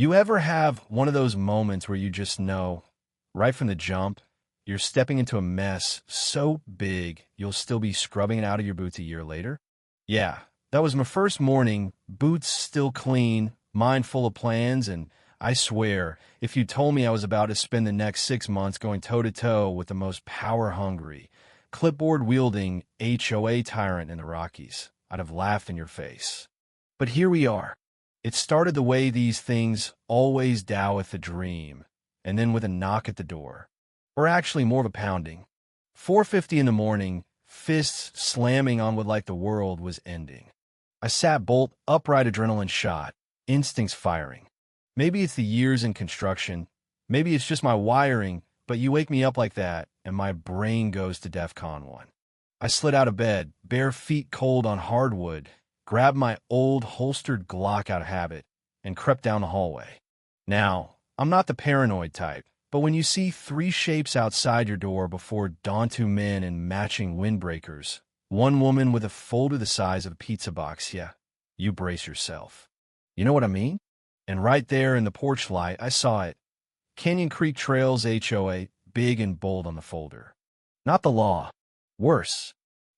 You ever have one of those moments where you just know, right from the jump, you're stepping into a mess so big you'll still be scrubbing it out of your boots a year later? Yeah, that was my first morning, boots still clean, mind full of plans, and I swear, if you told me I was about to spend the next 6 months going toe-to-toe with the most power-hungry, clipboard-wielding HOA tyrant in the Rockies, I'd have laughed in your face. But here we are. It started the way these things always do with a dream, and then with a knock at the door. Or actually more of a pounding. 4:50 in the morning, fists slamming on what like the world was ending. I sat bolt upright, adrenaline shot, instincts firing. Maybe it's the years in construction, maybe it's just my wiring, but you wake me up like that, and my brain goes to DEFCON 1. I slid out of bed, bare feet cold on hardwood, grabbed my old holstered Glock out of habit, and crept down the hallway. Now, I'm not the paranoid type, but when you see 3 shapes outside your door before dawn, 2 men in matching windbreakers, 1 woman with a folder the size of a pizza box, yeah, you brace yourself. You know what I mean? And right there in the porch light, I saw it. Canyon Creek Trails HOA, big and bold on the folder. Not the law. Worse.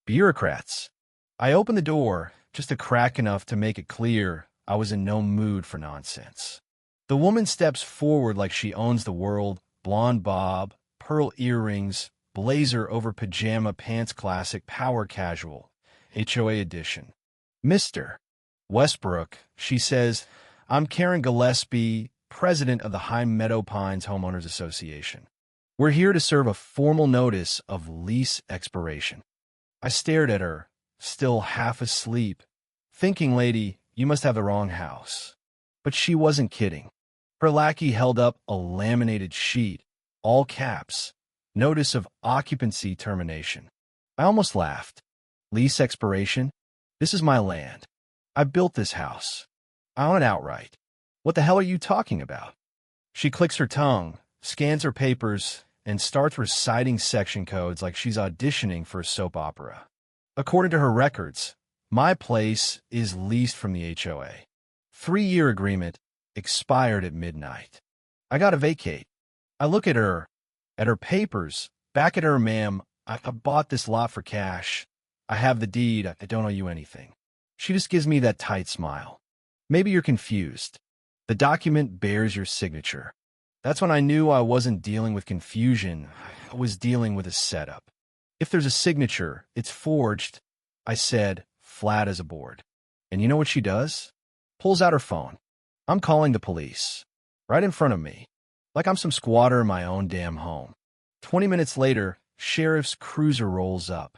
Bureaucrats. I opened the door, just a crack enough to make it clear I was in no mood for nonsense. The woman steps forward like she owns the world, blonde bob, pearl earrings, blazer over pajama pants, classic power casual, HOA edition. Mr. Westbrook, she says, I'm Karen Gillespie, president of the High Meadow Pines Homeowners Association. We're here to serve a formal notice of lease expiration. I stared at her, still half asleep, thinking, lady, you must have the wrong house. But she wasn't kidding. Her lackey held up a laminated sheet, all caps, notice of occupancy termination. I almost laughed. Lease expiration? This is my land. I built this house. I own it outright. What the hell are you talking about? She clicks her tongue, scans her papers, and starts reciting section codes like she's auditioning for a soap opera. According to her records, my place is leased from the HOA. 3-year agreement expired at midnight. I gotta vacate. I look at her papers, back at her, ma'am. I bought this lot for cash. I have the deed. I don't owe you anything. She just gives me that tight smile. Maybe you're confused. The document bears your signature. That's when I knew I wasn't dealing with confusion. I was dealing with a setup. If there's a signature, it's forged, I said, flat as a board. And you know what she does? Pulls out her phone. I'm calling the police. Right in front of me. Like I'm some squatter in my own damn home. 20 minutes later, sheriff's cruiser rolls up.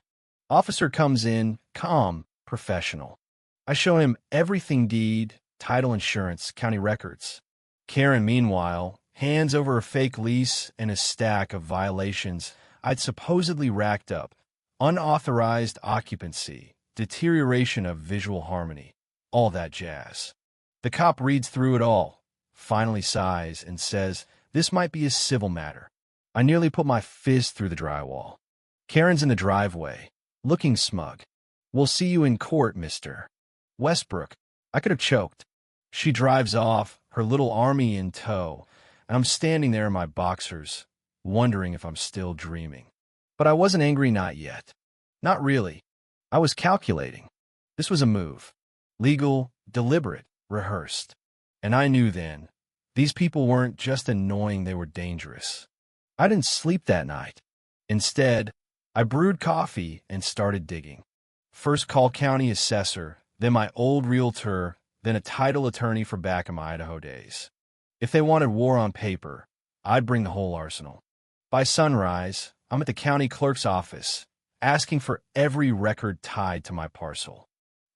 Officer comes in, calm, professional. I show him everything: deed, title, insurance, county records. Karen, meanwhile, hands over a fake lease and a stack of violations I'd supposedly racked up. Unauthorized occupancy, deterioration of visual harmony, all that jazz. The cop reads through it all, finally sighs, and says, this might be a civil matter. I nearly put my fist through the drywall. Karen's in the driveway, looking smug. We'll see you in court, Mr. Westbrook. I could have choked. She drives off, her little army in tow, and I'm standing there in my boxers, wondering if I'm still dreaming. But I wasn't angry, not yet. Not really. I was calculating. This was a move. Legal, deliberate, rehearsed. And I knew then, these people weren't just annoying, they were dangerous. I didn't sleep that night. Instead, I brewed coffee and started digging. First call county assessor, then my old realtor, then a title attorney for back in my Idaho days. If they wanted war on paper, I'd bring the whole arsenal. By sunrise, I'm at the county clerk's office, asking for every record tied to my parcel.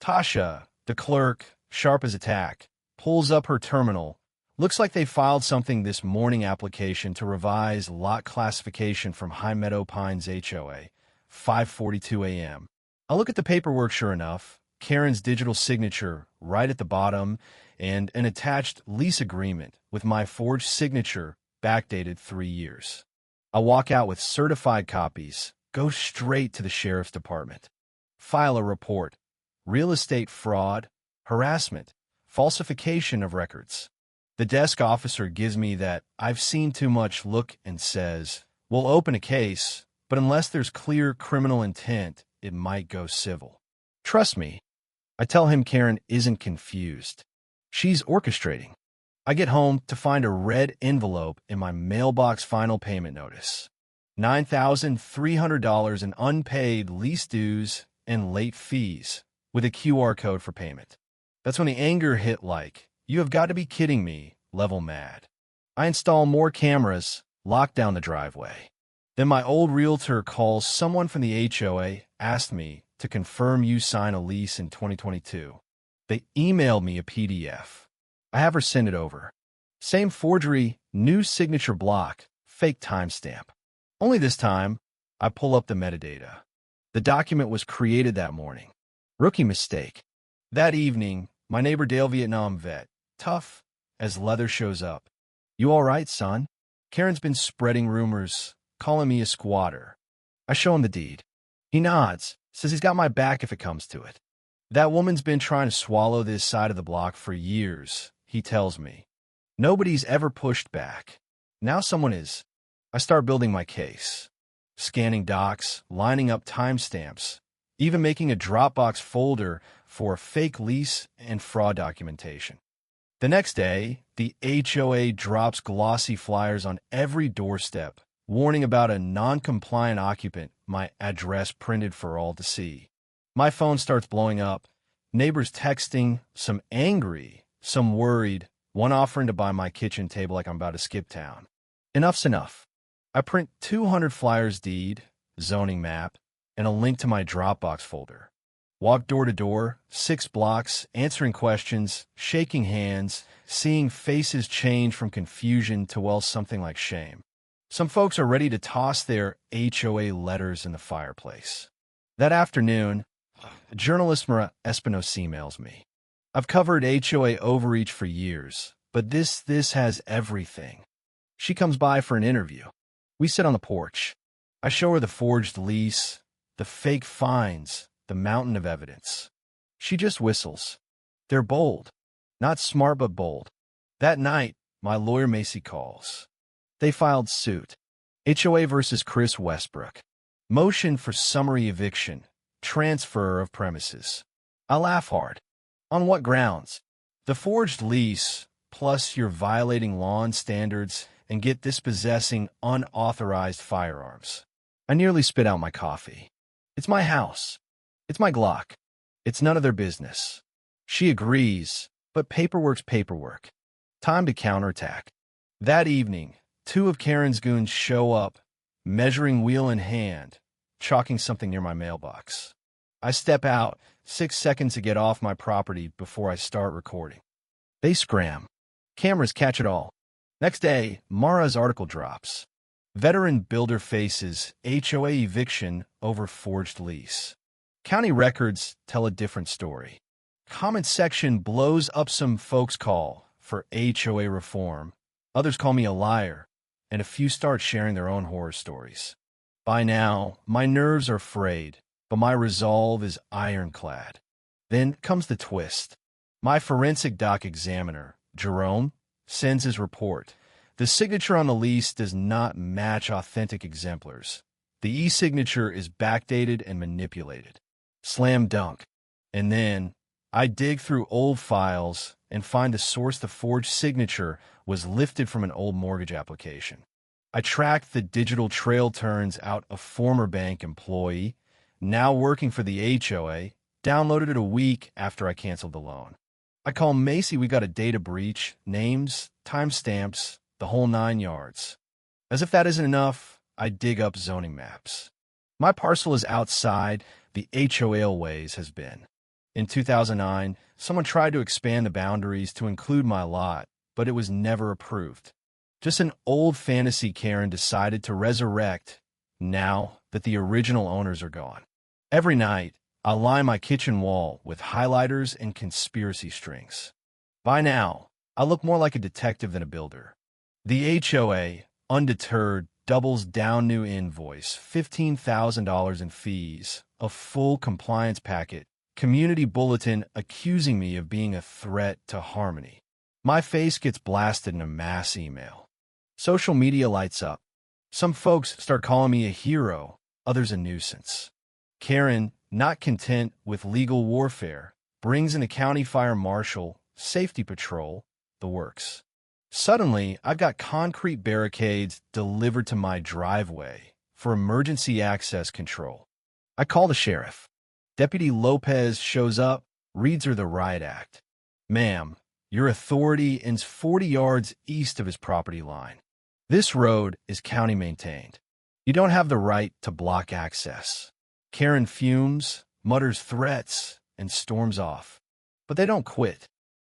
Tasha, the clerk, sharp as a tack, pulls up her terminal. Looks like they filed something this morning, application to revise lot classification from High Meadow Pines HOA, 5:42 a.m. I look at the paperwork, sure enough, Karen's digital signature right at the bottom, and an attached lease agreement with my forged signature backdated 3 years. I walk out with certified copies, go straight to the sheriff's department. File a report. Real estate fraud, harassment, falsification of records. The desk officer gives me that "I've seen too much" look and says, "We'll open a case, but unless there's clear criminal intent, it might go civil." Trust me. I tell him Karen isn't confused. She's orchestrating. I get home to find a red envelope in my mailbox final payment notice. $9,300 in unpaid lease dues and late fees, with a QR code for payment. That's when the anger hit like, "You have got to be kidding me," level mad. I install more cameras, lock down the driveway. Then my old realtor calls someone from the HOA, asked me to confirm you sign a lease in 2022. They emailed me a PDF. I have her send it over. Same forgery, new signature block, fake timestamp. Only this time, I pull up the metadata. The document was created that morning. Rookie mistake. That evening, my neighbor Dale Vietnam vet, tough as leather, shows up. "You all right, son?" Karen's been spreading rumors, calling me a squatter. I show him the deed. He nods, says he's got my back if it comes to it. "That woman's been trying to swallow this side of the block for years," he tells me. "Nobody's ever pushed back. Now someone is." I start building my case. Scanning docs, lining up timestamps, even making a Dropbox folder for fake lease and fraud documentation. The next day, the HOA drops glossy flyers on every doorstep, warning about a non-compliant occupant, my address printed for all to see. My phone starts blowing up, neighbors texting, some angry, some worried, one offering to buy my kitchen table like I'm about to skip town. Enough's enough. I print 200 flyers, deed, zoning map, and a link to my Dropbox folder. Walk door to door, 6 blocks, answering questions, shaking hands, seeing faces change from confusion to, well, something like shame. Some folks are ready to toss their HOA letters in the fireplace. That afternoon, journalist Mara Espinos emails me. "I've covered HOA overreach for years, but this has everything." She comes by for an interview. We sit on the porch. I show her the forged lease, the fake fines, the mountain of evidence. She just whistles. They're bold. Not smart, but bold. That night, my lawyer Macy calls. They filed suit. HOA versus Chris Westbrook. Motion for summary eviction. Transfer of premises. I laugh hard. On what grounds? The forged lease, plus you're violating lawn standards and get dispossessing unauthorized firearms. I nearly spit out my coffee. It's my house. It's my Glock. It's none of their business. She agrees, but paperwork's paperwork. Time to counterattack. That evening, 2 of Karen's goons show up, measuring wheel in hand, chalking something near my mailbox. I step out, 6 seconds to get off my property before I start recording. They scram. Cameras catch it all. Next day, Mara's article drops. Veteran builder faces HOA eviction over forged lease. County records tell a different story. Comment section blows up. Some folks call for HOA reform. Others call me a liar. And a few start sharing their own horror stories. By now, my nerves are frayed, but my resolve is ironclad. Then comes the twist. My forensic doc examiner, Jerome, sends his report. The signature on the lease does not match authentic exemplars. The e-signature is backdated and manipulated. Slam dunk. And then I dig through old files and find the source. The forged signature was lifted from an old mortgage application. I tracked the digital trail. Turns out a former bank employee, now working for the HOA, downloaded it a week after I canceled the loan. I call Macy. We got a data breach, names, timestamps, the whole 9 yards. As if that isn't enough, I dig up zoning maps. My parcel is outside the HOA ways has been. In 2009, someone tried to expand the boundaries to include my lot, but it was never approved. Just an old fantasy Karen decided to resurrect now that the original owners are gone. Every night, I line my kitchen wall with highlighters and conspiracy strings. By now, I look more like a detective than a builder. The HOA, undeterred, doubles down. New invoice, $15,000 in fees, a full compliance packet, community bulletin accusing me of being a threat to harmony. My face gets blasted in a mass email. Social media lights up. Some folks start calling me a hero, others a nuisance. Karen, not content with legal warfare, brings in a county fire marshal, safety patrol, the works. Suddenly, I've got concrete barricades delivered to my driveway for emergency access control. I call the sheriff. Deputy Lopez shows up, reads her the riot act. Ma'am, your authority ends 40 yards east of his property line. This road is county maintained. You don't have the right to block access. Karen fumes, mutters threats, and storms off. But they don't quit.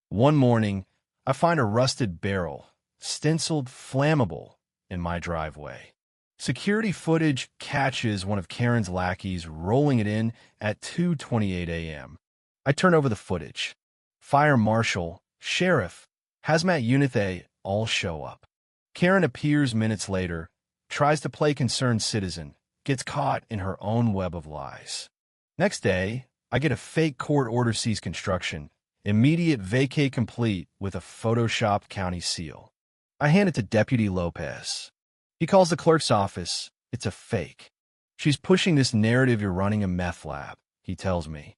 One morning, I find a rusted barrel, stenciled flammable, in my driveway. Security footage catches one of Karen's lackeys rolling it in at 2:28 a.m. I turn over the footage. Fire marshal, sheriff, hazmat unit A all show up. Karen appears minutes later, tries to play concerned citizen, gets caught in her own web of lies. Next day, I get a fake court order cease construction, immediate vacate complete with a photoshopped county seal. I hand it to Deputy Lopez. He calls the clerk's office. It's a fake. She's pushing this narrative you're running a meth lab, he tells me.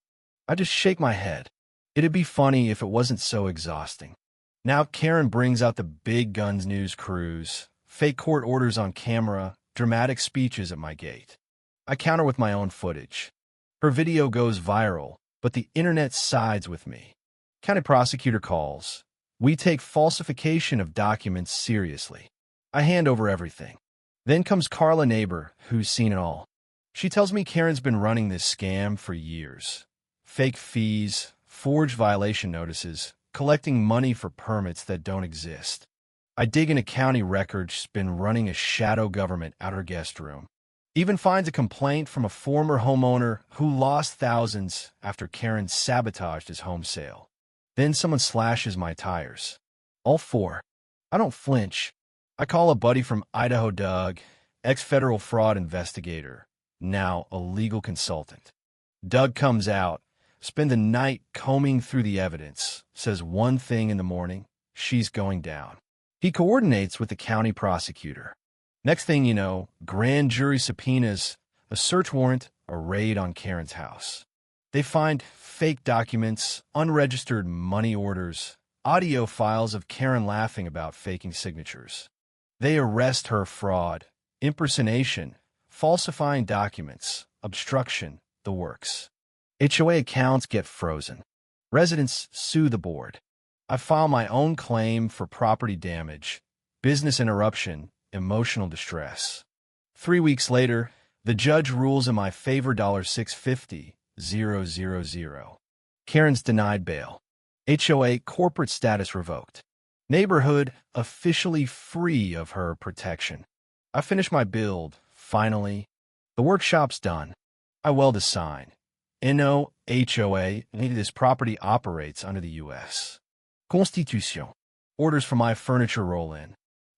I just shake my head. It'd be funny if it wasn't so exhausting. Now Karen brings out the big guns news crews, fake court orders on camera, dramatic speeches at my gate. I counter with my own footage. Her video goes viral, but the internet sides with me. County prosecutor calls. We take falsification of documents seriously. I hand over everything. Then comes Carla Neighbor, who's seen it all. She tells me Karen's been running this scam for years. Fake fees, forged violation notices, collecting money for permits that don't exist. I dig into county records. She's been running a shadow government out her guest room. Even finds a complaint from a former homeowner who lost thousands after Karen sabotaged his home sale. Then someone slashes my tires. All four. I don't flinch. I call a buddy from Idaho, Doug, ex-federal fraud investigator, now a legal consultant. Doug comes out, spend the night combing through the evidence, says one thing in the morning, she's going down. He coordinates with the county prosecutor. Next thing you know, grand jury subpoenas, a search warrant, a raid on Karen's house. They find fake documents, unregistered money orders, audio files of Karen laughing about faking signatures. They arrest her fraud, impersonation, falsifying documents, obstruction, the works. HOA accounts get frozen. Residents sue the board. I file my own claim for property damage, business interruption, emotional distress. 3 weeks later, the judge rules in my favor $650,000. Karen's denied bail. HOA corporate status revoked. Neighborhood officially free of her protection. I finish my build, finally. The workshop's done. I weld a sign. NO HOA, this property operates under the U.S. Constitution. Orders for my furniture roll in.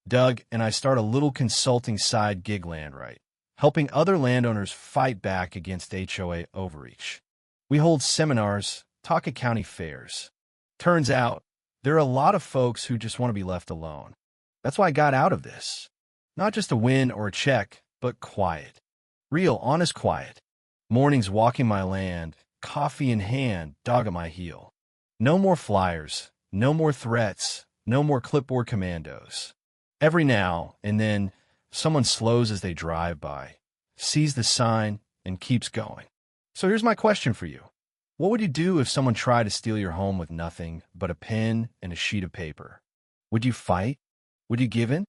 Doug and I start a little consulting side gig land right, helping other landowners fight back against HOA overreach. We hold seminars, talk at county fairs. Turns out, there are a lot of folks who just want to be left alone. That's why I got out of this. Not just a win or a check, but quiet. Real, honest quiet. Mornings walking my land, coffee in hand, dog at my heel. No more flyers, no more threats, no more clipboard commandos. Every now and then, someone slows as they drive by, sees the sign, and keeps going. So here's my question for you. What would you do if someone tried to steal your home with nothing but a pen and a sheet of paper? Would you fight? Would you give in?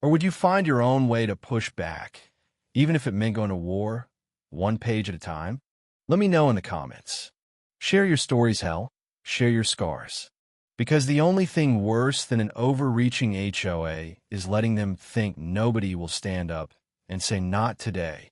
Or would you find your own way to push back, even if it meant going to war, one page at a time? Let me know in the comments. Share your stories, hell. Share your scars. Because the only thing worse than an overreaching HOA is letting them think nobody will stand up and say not today.